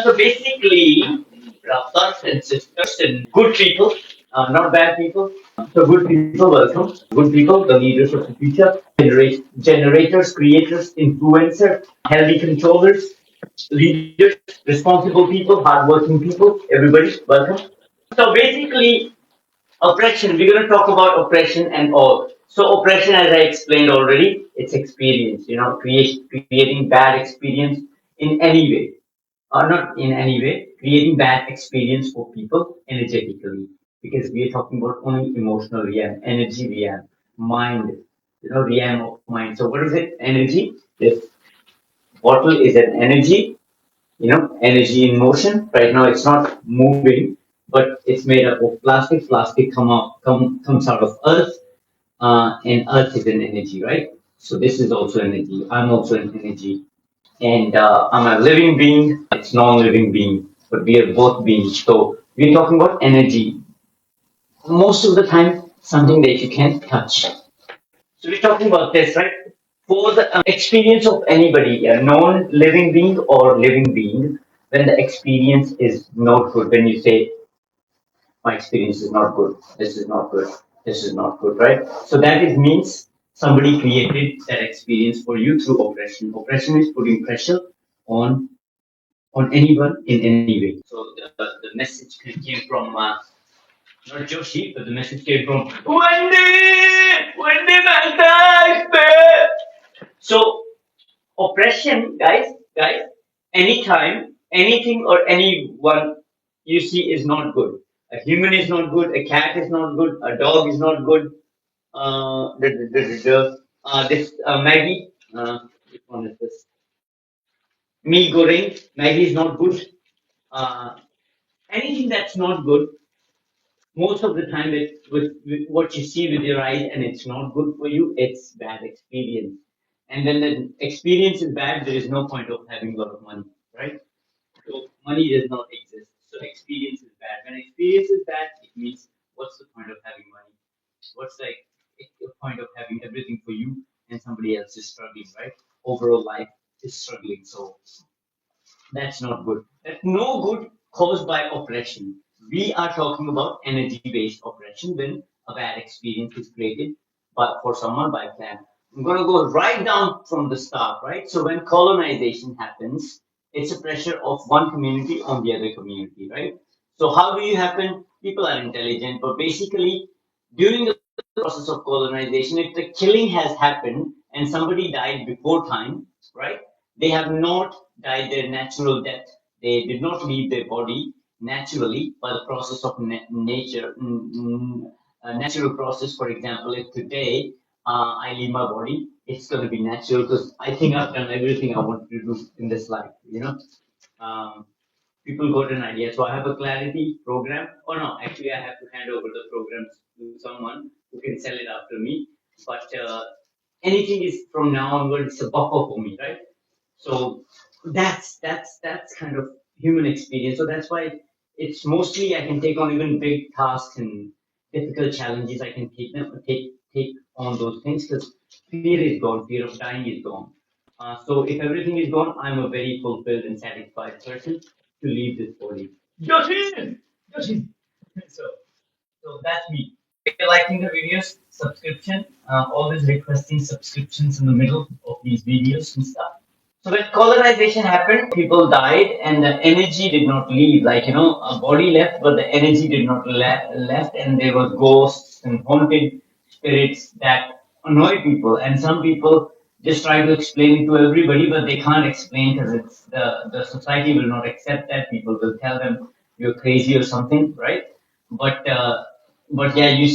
So basically, brothers and sisters and good people, not bad people. So good people, welcome. Good people, the leaders of the future, generators, creators, influencers, healthy controllers, leaders, responsible people, hardworking people. Everybody, welcome. So basically, oppression. We're going to talk about oppression and all. So oppression, as I explained already, it's experience. Creating bad experience in any way, or not in any way, creating bad experience for people energetically. Because we are talking about only emotional realm, energy realm, mind. Realm of mind. So what is it? Energy. This bottle is an energy, energy in motion. Right now it's not moving, but it's made up of plastic. Plastic comes out of earth, and earth is an energy, right? So this is also energy. I'm also an energy, and I'm a living being. It's non-living being, but we are both beings. So we're talking about energy. Most of the time, something that you can't touch. So we're talking about this, right? For the experience of anybody, a non-living being or living being, when the experience is not good, when you say, my experience is not good, this is not good, this is not good, right? So that is means somebody created that experience for you through oppression. Oppression is putting pressure on on anyone in any way. So the message came from not Joshi, but the message came from Wendy Mehta. So oppression, guys, anytime, anything or anyone you see is not good. A human is not good, a cat is not good, a dog is not good. This Maggie, which one is this? Me Goreng, Maggie is not good. Uh, Anything that's not good, most of the time with what you see with your eyes and it's not good for you, it's bad experience. And when the experience is bad, there is no point of having a lot of money, right? So money does not exist. So experience is bad. When experience is bad, it means what's the point of having money? What's the point of having everything for you and somebody else is struggling, right? Overall life is struggling. So that's not good. That's no good caused by oppression. We are talking about energy-based oppression when a bad experience is created for someone by plan. I'm going to go right down from the start, right? So when colonization happens, it's a pressure of one community on the other community, right? So how do you happen? People are intelligent, but basically during the process of colonization, if the killing has happened and somebody died before time, right? They have not died their natural death. They did not leave their body naturally by the process of nature, natural process. For example, if today I leave my body, it's going to be natural because I think I've done everything I wanted to do in this life. Um, People got an idea. So I have a clarity program. Oh no, actually I have to hand over the programs to someone who can sell it after me. But anything is from now onward, it's a buffer for me, right? So that's kind of human experience. So that's why it's mostly I can take on even big tasks and difficult challenges. I can take on those things because fear is gone, fear of dying is gone. So if everything is gone, I'm a very fulfilled and satisfied person to leave this body. Yoshi, Yoshi. So so that's me. If you're liking the videos, subscription. Always requesting subscriptions in the middle of these videos and stuff. So when colonization happened, people died, and the energy did not leave. Like a body left, but the energy did not left, and there were ghosts and haunted spirits that annoy people. And some people just try to explain it to everybody, but they can't explain because it's the society will not accept that. People will tell them you're crazy or something, right? But but yeah, you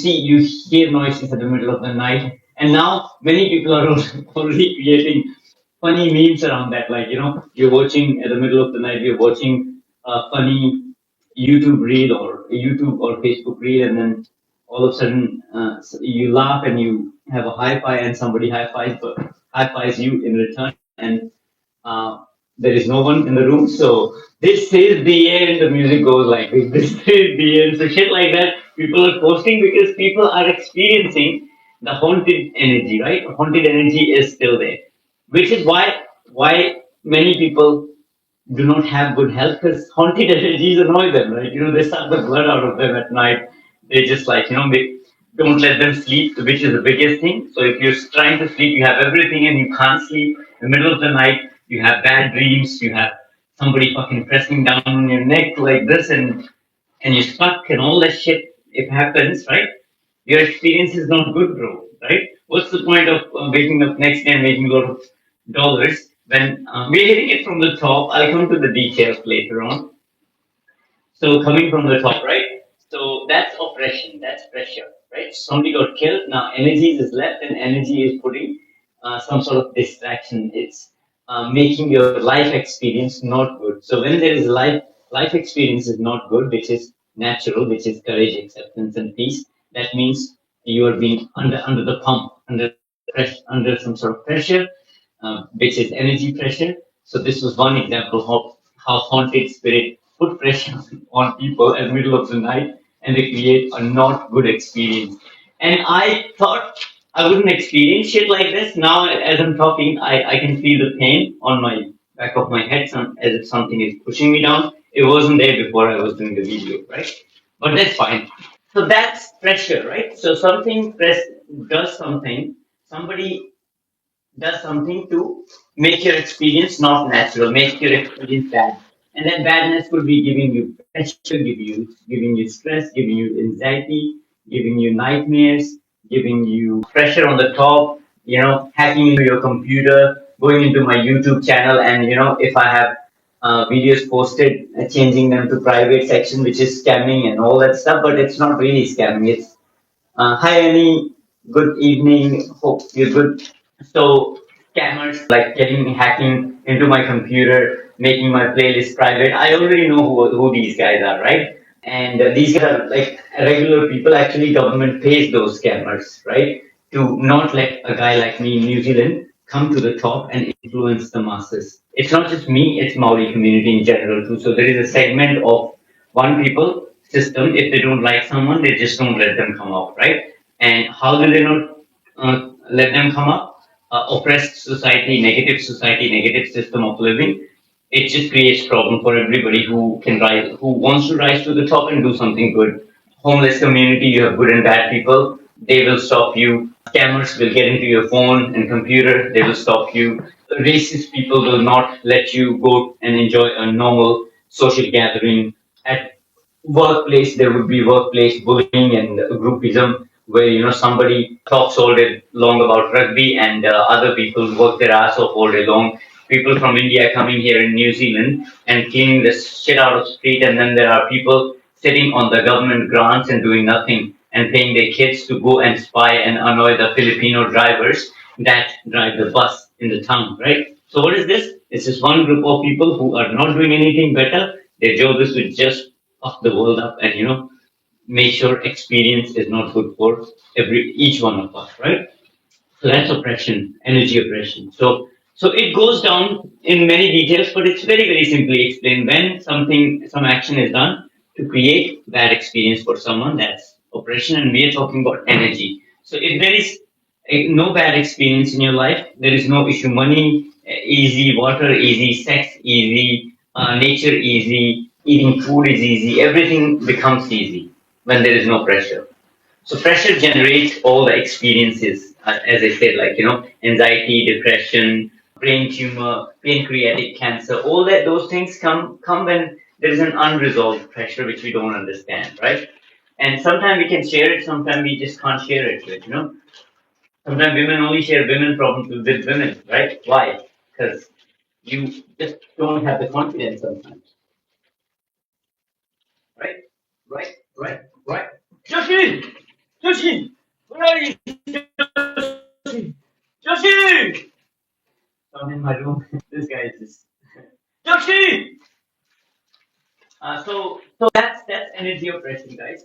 hear noises in the middle of the night, and now many people are already creating funny memes around that. Like, you're watching at the middle of the night, you're watching a funny YouTube reel or a YouTube or Facebook reel, and then all of a sudden you laugh and you have a high five, and somebody high fives you in return, and uh, there is no one in the room. So this is the end. The music goes like this. This is the end. So shit like that. People are posting because people are experiencing the haunted energy, right? Haunted energy is still there, which is why many people do not have good health because haunted energies annoy them, right? They suck the blood out of them at night. They just like, don't let them sleep, which is the biggest thing. So if you're trying to sleep, you have everything and you can't sleep. In the middle of the night, you have bad dreams, you have somebody fucking pressing down on your neck like this, and you're stuck and all that shit. It happens, right? Your experience is not good, bro, right? What's the point of waking up next day and making a lot of dollars when we're hitting it from the top? I'll come to the details later on. So coming from the top, right? So that's oppression, that's pressure, right? Somebody got killed. Now energy is left, and energy is putting some sort of distraction. It's making your life experience not good. So when there is life experience is not good, which is natural, which is courage, acceptance, and peace. That means you are being under the pump, under pressure, under some sort of pressure, which is energy pressure. So this was one example of how haunted spirit put pressure on people at the middle of the night and they create a not good experience. And I thought I wouldn't experience shit like this. Now, as I'm talking, I can feel the pain on my back of my head, as if something is pushing me down. It wasn't there before I was doing the video, right? But that's fine. So that's pressure, right? So does something, somebody does something to make your experience not natural, make your experience bad. And that badness could be giving you pressure, giving you stress, giving you anxiety, giving you nightmares, giving you pressure on the top, hacking into your computer, going into my YouTube channel, and if I have videos posted, changing them to private section, which is scamming and all that stuff, but it's not really scamming. It's hi Annie, good evening. Hope you're good. So scammers like getting hacking into my computer, making my playlist private. I already know who these guys are, right? And these guys are like regular people. Actually, government pays those scammers, right, to not let a guy like me in New Zealand come to the top and influence the masses. It's not just me; it's Maori community in general too. So there is a segment of one people system. If they don't like someone, they just don't let them come out, right? And how do they not let them come up? Oppressed society, negative system of living. It just creates problem for everybody who wants to rise to the top and do something good. Homeless community, you have good and bad people. They will stop you. Scammers will get into your phone and computer. They will stop you. Racist people will not let you go and enjoy a normal social gathering. At workplace, there would be workplace bullying and groupism where somebody talks all day long about rugby and other people work their ass off all day long. People from India coming here in New Zealand and cleaning the shit out of street, and then there are people sitting on the government grants and doing nothing and paying their kids to go and spy and annoy the Filipino drivers that drive the bus in the town, right? So what is this? It's just one group of people who are not doing anything better. Their job is to just fuck the world up and make sure experience is not good for each one of us, right? So that's oppression, energy oppression. So it goes down in many details, but it's very simply explained. When some action is done to create bad experience for someone, that's oppression, and we are talking about energy. So if there is no bad experience in your life, there is no issue. Money easy, water easy, sex easy, nature easy, eating food is easy. Everything becomes easy when there is no pressure. So pressure generates all the experiences, as I said, like anxiety, depression, brain tumor, pancreatic cancer. All those things come when there is an unresolved pressure which we don't understand, right? And sometimes we can share it, sometimes we just can't share it with. Sometimes women only share women problems with women, right? Why? Because you just don't have the confidence sometimes, right? Right? Joshi! Joshi! Where are you? Joshi! So I'm in my room. This guy is just Joshi. So that's energy oppression, guys.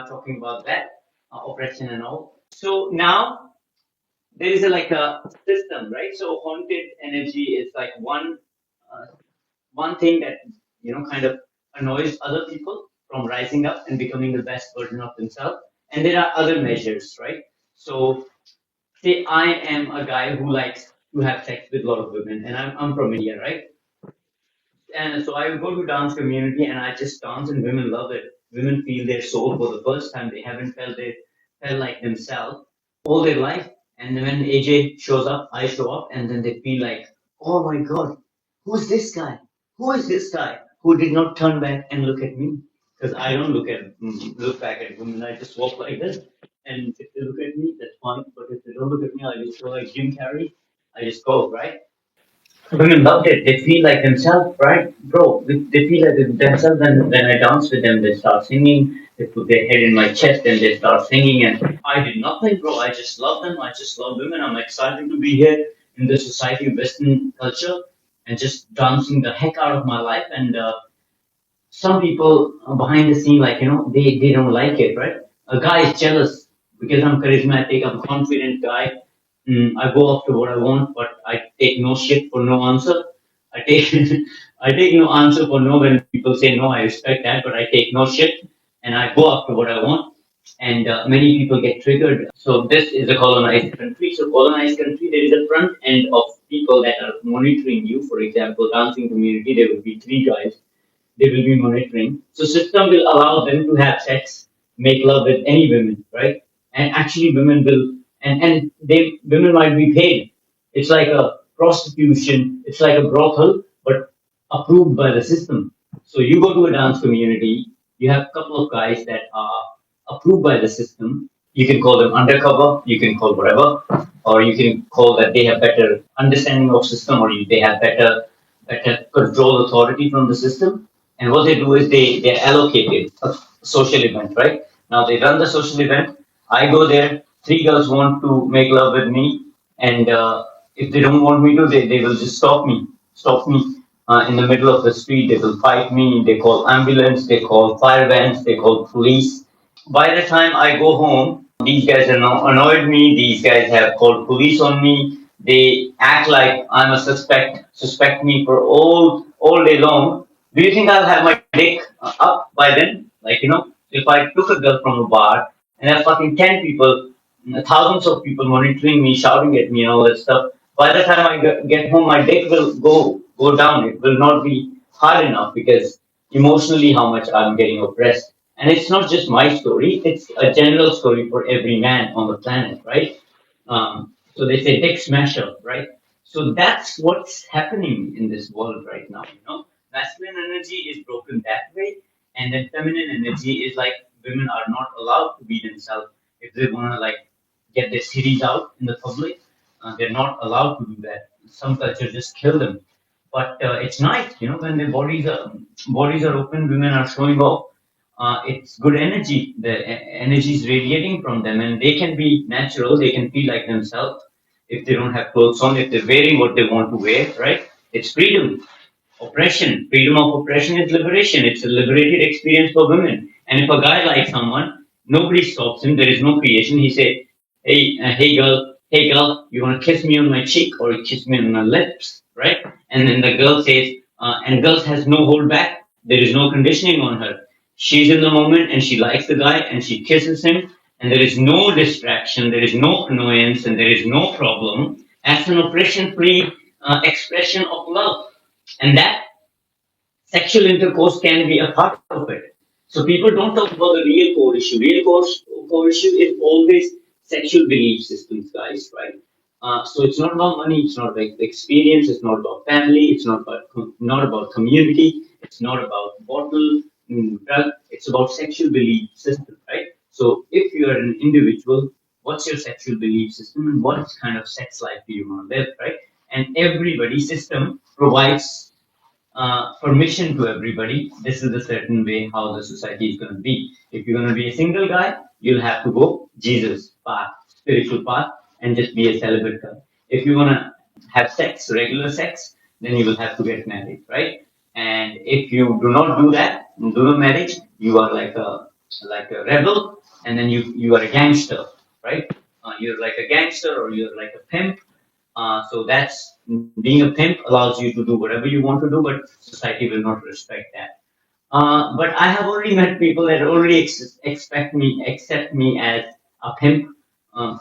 Talking about that oppression and all. So now there is like a system, right? So haunted energy is like uh, one thing that kind of annoys other people from rising up and becoming the best version of themselves. And there are other measures, right? So say I am a guy who likes to have sex with a lot of women, and I'm from India, right? And so I go to dance community and I just dance and women love it. Women feel their soul for the first time. They haven't felt like themselves all their life. And then when AJ shows up, I show up, and then they feel like, oh my God, who's this guy? Who is this guy who did not turn back and look at me? Because I don't look back at women. I just walk like this. And if they look at me, that's fine. But if they don't look at me, I just go like Jim Carrey. I just go, right? Women loved it. They feel like themselves, right, bro? They feel like themselves. When I dance with them, they start singing. They put their head in my chest and they start singing. And I did nothing, bro. I just love them. I just love women. I'm excited to be here in the society of Western culture and just dancing the heck out of my life. And some people behind the scene, like, they don't like it, right? A guy is jealous because I'm charismatic, I'm confident guy. I go after what I want, but I take no shit for no answer. I take I take no answer for no when people say no. I respect that, but I take no shit and I go after what I want. And many people get triggered. So this is a colonized country. So colonized country, there is a front end of people that are monitoring you. For example, dancing community, there will be three guys they will be monitoring. So system will allow them to have sex, make love with any women, right? And actually women will and they women might be paid. It's like a prostitution, it's like a brothel, but approved by the system. So you go to a dance community, you have a couple of guys that are approved by the system. You can call them undercover, you can call whatever, or you can call that they have better understanding of system, or they have better control authority from the system. And what they do is they allocated a social event, right? Now they run the social event. I go there. Three girls want to make love with me, and if they don't want me to, they will just stop me in the middle of the street. They will fight me. They call ambulance. They call fire vans. They call police. By the time I go home, these guys are now annoyed me. These guys have called police on me. They act like I'm a suspect me for all day long. Do you think I'll have my dick up by then? Like, if I took a girl from a bar and there's fucking 10 people, thousands of people monitoring me, shouting at me and all that stuff, by the time I get home, my dick will go down. It will not be hard enough because emotionally how much I'm getting oppressed. And it's not just my story, it's a general story for every man on the planet, right? So they say dick smasher, right? So that's what's happening in this world right now. Masculine energy is broken that way, and then feminine energy is like women are not allowed to be themselves if they want to like get their cities out in the public. They're not allowed to do that. Some cultures just kill them. But it's nice, when their bodies are open, women are showing off. It's good energy. The energy is radiating from them, and they can be natural. They can feel like themselves if they don't have clothes on. If they're wearing what they want to wear, right? It's freedom. Freedom of oppression is liberation. It's a liberated experience for women. And if a guy likes someone, nobody stops him. There is no creation. He say, hey girl, you want to kiss me on my cheek or kiss me on my lips, right? And then the girl says, and girls has no hold back. There is no conditioning on her. She's in the moment and she likes the guy and she kisses him and there is no distraction, there is no annoyance and there is no problem. That's an oppression-free expression of love. And that sexual intercourse can be a part of it. So people don't talk about the real core issue. Core issue is always sexual belief systems, guys, right? So it's not about money, it's not about experience, it's not about family, it's not about community, it's not about bottle, drug, it's about sexual belief system, right? So if you are an individual, what's your sexual belief system and what kind of sex life do you want to live, right? And everybody system provides permission to everybody. This is a certain way how the society is going to be. If you're going to be a single guy, you'll have to go Jesus path, spiritual path, and just be a celibate guy. If you want to have sex, regular sex, then you will have to get married, right? And if you do not do that, do not marriage, you are like a rebel, and then you are a gangster, right? You're like a gangster or you're like a pimp, so that's being a pimp allows you to do whatever you want to do, but society will not respect that. But I have already met people that already accept me as a pimp.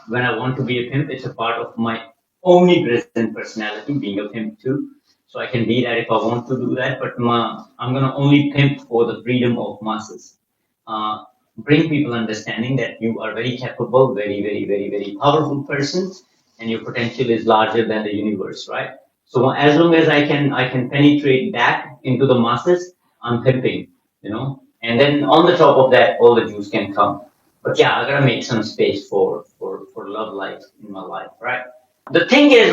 When I want to be a pimp, it's a part of my omnipresent personality, being a pimp too. So I can be that if I want to do that, but I'm gonna only pimp for the freedom of masses. Uh, Bring people understanding that you are very capable, very, very, very, very powerful person, and your potential is larger than the universe, right? So as long as I can penetrate that into the masses, I'm pimping, and then on the top of that, all the Jews can come. But yeah, I gotta make some space for love life in my life, right? The thing is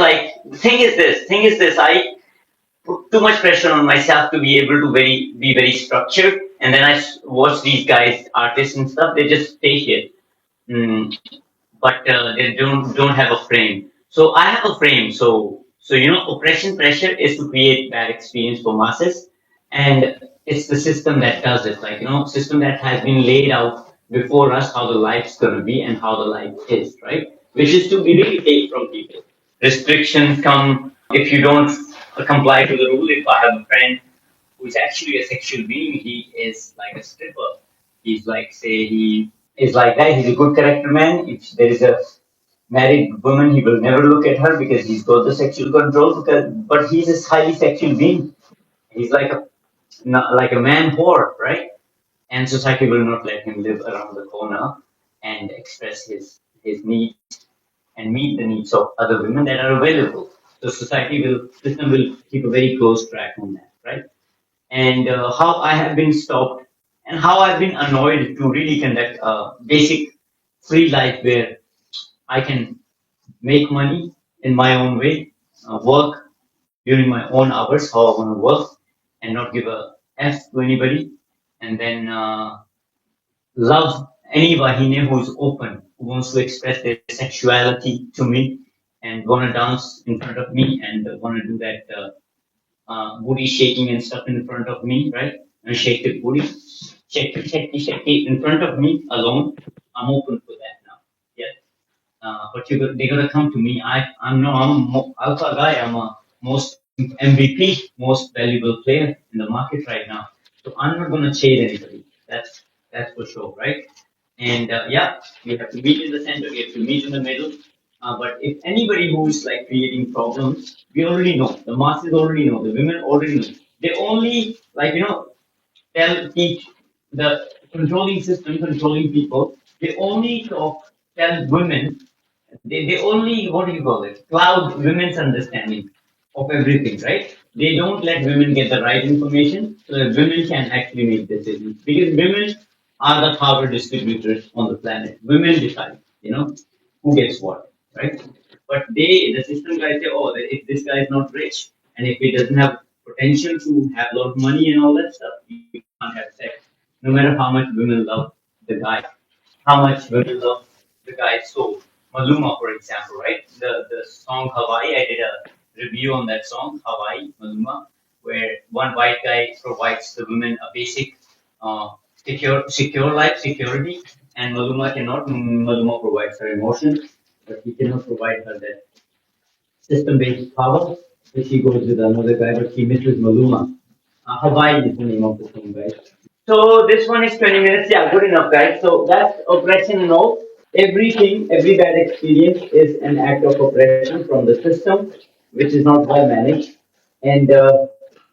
this. I put too much pressure on myself to be able to be very structured, and then watch these guys, artists and stuff. They just fake it, mm, but they don't have a frame. So I have a frame. So oppression pressure is to create bad experience for masses, and it's the system that does it. Like system that has been laid out before us how the life's gonna be and how the life is, right? Which is to be really take from people. Restrictions come if you don't comply to the rule. If I have a friend who's actually a sexual being, he is like a stripper. He's like, say, he is like that. He's a good character man. If there is a married woman, he will never look at her because he's got the sexual control. But he's a highly sexual being. He's like a not like a man whore, right? And society will not let him live around the corner and express his needs and meet the needs of other women that are available. So system will keep a very close track on that, right? And how I have been stopped and how I've been annoyed to really conduct a basic free life where I can make money in my own way, work during my own hours, how I want to work, and not give a F to anybody, and then love any Wahine who's open, who wants to express their sexuality to me and want to dance in front of me and want to do that booty shaking and stuff in front of me, right? And shake the booty, shake it in front of me alone. I'm open for that now. Yeah. But they're gonna come to me. I'm alpha guy. I'm a most MVP, most valuable player in the market right now. So I'm not gonna chase anybody. That's for sure, right? And yeah, we have to meet in the center. We have to meet in the middle. But if anybody who's like creating problems, we already know. The masses already know. The women already know. They only like teach the controlling system, controlling people. They only tell women they only, what do you call it, cloud women's understanding of everything, right? They don't let women get the right information so that women can actually make decisions. Because women are the power distributors on the planet. Women decide, who gets what, right? But the system guys say, oh, if this guy is not rich and if he doesn't have potential to have a lot of money and all that stuff, you can't have sex. No matter how much women love the guy, how much women love the guy. So Maluma, for example, right? The song Hawaii, I did a review on that song, Hawaii, Maluma, where one white guy provides the women a basic secure life, security, and Maluma cannot. Maluma provides her emotion, but he cannot provide her that system-based power. So she goes with another guy, but she misses Maluma. Hawaii is the name of the song, guys. So this one is 20 minutes. Yeah, good enough, guys. So that's oppression and all. Every bad experience is an act of oppression from the system, which is not well managed. And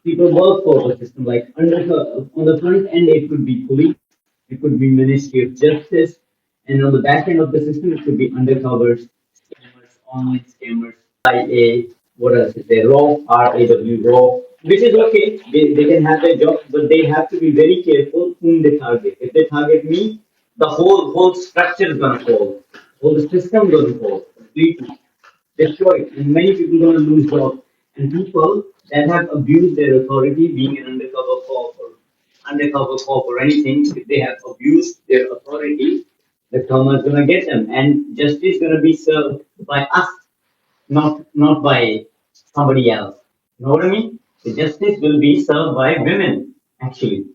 people work for the system. Like on the front end, it could be police, it could be Ministry of Justice, and on the back end of the system, it could be undercovers, scammers, online scammers, IA, what else is there? RAW, which is okay. They can have their job, but they have to be very careful whom they target. If they target me, the whole structure is gonna fall. Whole system is gonna fall completely destroyed, and many people gonna lose jobs. And people that have abused their authority, being an undercover cop or anything, if they have abused their authority, the karma is gonna get them, and justice is gonna be served by us, not by somebody else. You know what I mean? The justice will be served by women. Actually,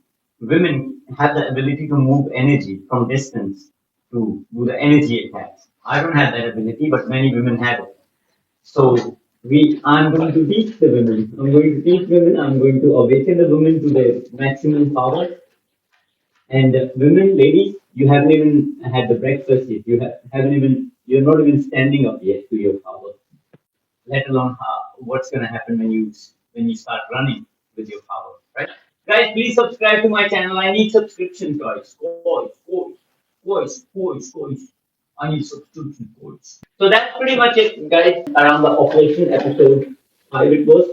women have the ability to move energy from distance to do the energy attacks. I don't have that ability, but many women have it. So I'm going to teach the women. I'm going to teach women. I'm going to awaken the women to their maximum power. And women, ladies, you haven't even had the breakfast yet. Haven't even. You're not even standing up yet to your power. Let alone what's going to happen when you start running with your power, right? Guys, please subscribe to my channel. I need subscription, guys. Guys. I need subscription, guys. So that's pretty much it, guys, around the operation episode 5 it was.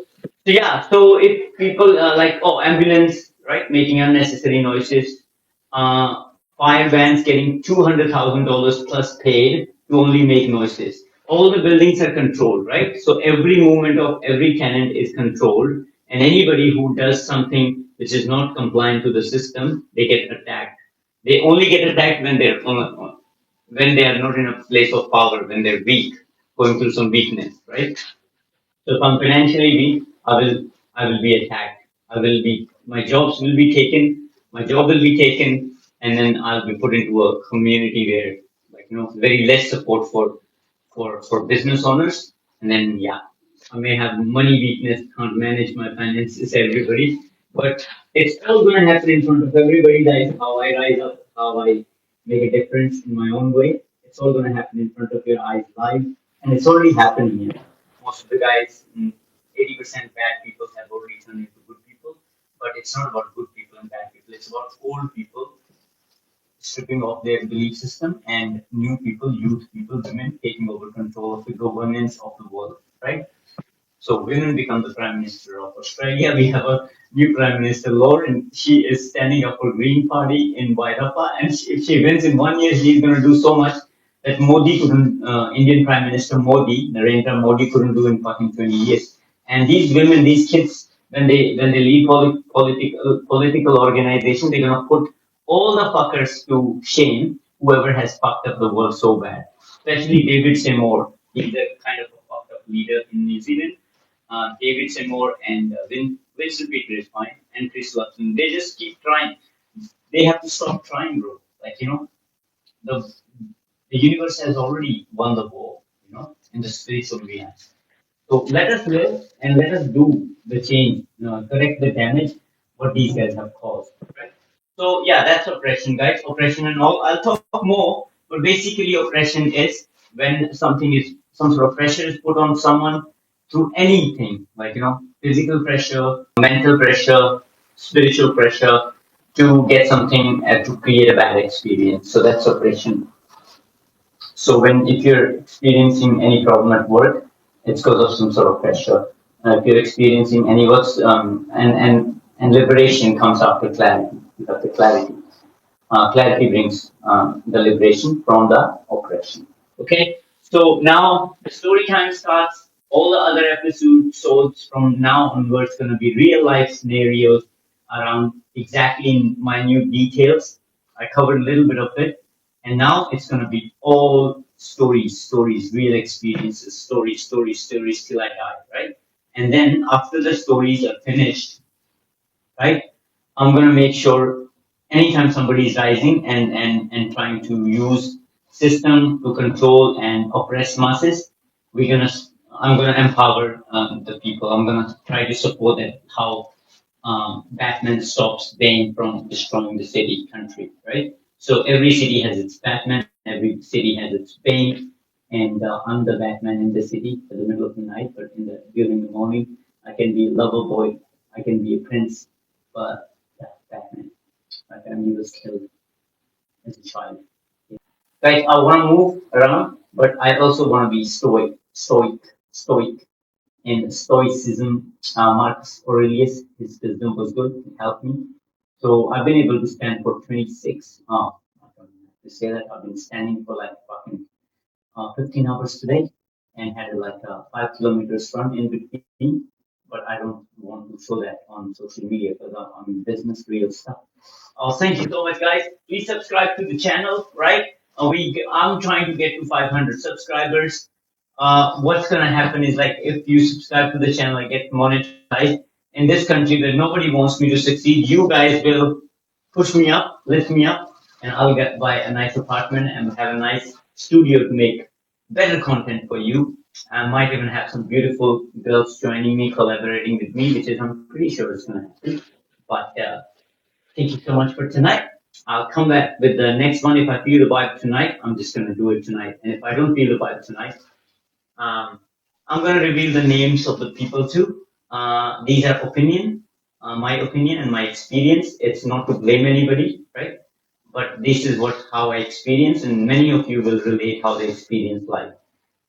So yeah, so if people like, oh, ambulance, right, making unnecessary noises, fire vans getting $200,000 plus paid to only make noises. All the buildings are controlled, right? So every movement of every tenant is controlled, and anybody who does something which is not compliant to the system, they get attacked. They only get attacked when they are not in a place of power, when they're weak, going through some weakness, right? So if I'm financially weak, I will be attacked. My jobs will be taken, my job will be taken, and then I'll be put into a community where, like, very less support for business owners. And then yeah, I may have money weakness, can't manage my finances, everybody. But it's all gonna happen in front of everybody. That is how I rise up, how I make a difference in my own way. It's all gonna happen in front of your eyes live, and it's already happening here. Most of the guys, 80% bad people have already turned into good people. But it's not about good people and bad people. It's about old people stripping off their belief system and new people, youth people, women taking over control of the governance of the world, right? So women become the Prime Minister of Australia. We have a new Prime Minister, Lauren. She is standing up for Green Party in Wairapa, and if she wins in 1 year, she's going to do so much that Modi couldn't, Indian Prime Minister Modi, Narendra Modi couldn't do in fucking 20 years. And these women, these kids, when they lead political organization, they're gonna put all the fuckers to shame. Whoever has fucked up the world so bad, especially David Seymour. He's a kind of a fucked up leader in New Zealand. David Seymour and Winston Peter is fine, and Chris Luxon. They just keep trying. They have to stop trying, bro. Like, the the universe has already won the war, in the space of reality. So let us live and let us do the change, correct the damage what these guys have caused. Right? So yeah, that's oppression, guys. Oppression and all. I'll talk more, but basically oppression is when some sort of pressure is put on someone through anything, like physical pressure, mental pressure, spiritual pressure to get something to create a bad experience. So that's oppression. So if you're experiencing any problem at work, it's because of some sort of pressure. If you're experiencing any works, and liberation comes after clarity. After clarity, clarity brings the liberation from the oppression. Okay. So now the story time starts. All the other episodes from now onwards going to be real life scenarios around exactly in minute details. I covered a little bit of it. And now it's going to be all stories, real experiences, stories till I die, right? And then after the stories are finished, right, I'm going to make sure anytime somebody is rising and trying to use system to control and oppress masses, I'm gonna empower the people. I'm gonna try to support it. How Batman stops Bane from destroying the city, country, right? So every city has its Batman, every city has its Bane, and I'm the Batman in the city in the middle of the night, but during the morning, I can be a lover boy, I can be a prince, but yeah, Batman. My family was killed as a child. Guys, I want to move around, but I also want to be stoic. And Stoicism, Marcus Aurelius, his wisdom was good, it helped me. So I've been able to stand for 26, I don't have to say that, I've been standing for like fucking 15 hours today and had like a 5 kilometers run in between. But I don't want to show that on social media because I'm in business, real stuff. Thank you so much, guys. Please subscribe to the channel, right? I'm trying to get to 500 subscribers. What's gonna happen is, like, if you subscribe to the channel, I get monetized. In this country where nobody wants me to succeed, you guys will push me up, lift me up, and I'll get buy a nice apartment and have a nice studio to make better content for you. I might even have some beautiful girls joining me, collaborating with me, which is I'm pretty sure is gonna happen. But thank you so much for tonight. I'll come back with the next one. If I feel the vibe tonight, I'm just gonna do it tonight. And if I don't feel the vibe tonight, um, I'm gonna reveal the names of the people too. These are my opinion and my experience. It's not to blame anybody, right? But this is how I experience, and many of you will relate how they experience life.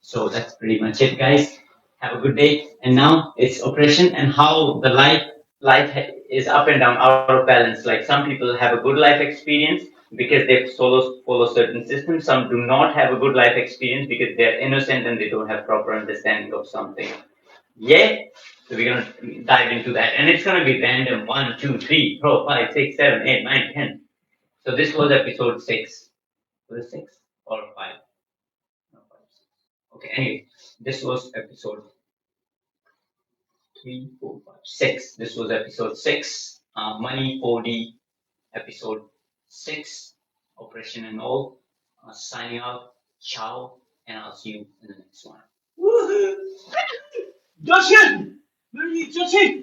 So that's pretty much it, guys. Have a good day. And now it's oppression and how the is up and down, out of balance. Like some people have a good life experience because they follow certain systems. Some do not have a good life experience because they're innocent and they don't have proper understanding of something. Yeah. So we're gonna dive into that, and it's gonna be random. 1, 2, 3, 4, 5, 6, 7, 8, 9, 10. So this was episode 6. Was it 6 or 5? No, 5, 6. Okay. Anyway, this was episode 3, 4, 5, 6. This was episode 6. Money 4D episode 6. Operation and all. Signing out. Ciao, and I'll see you in the next one. Woohoo! Joshua! Where are you, Joshua?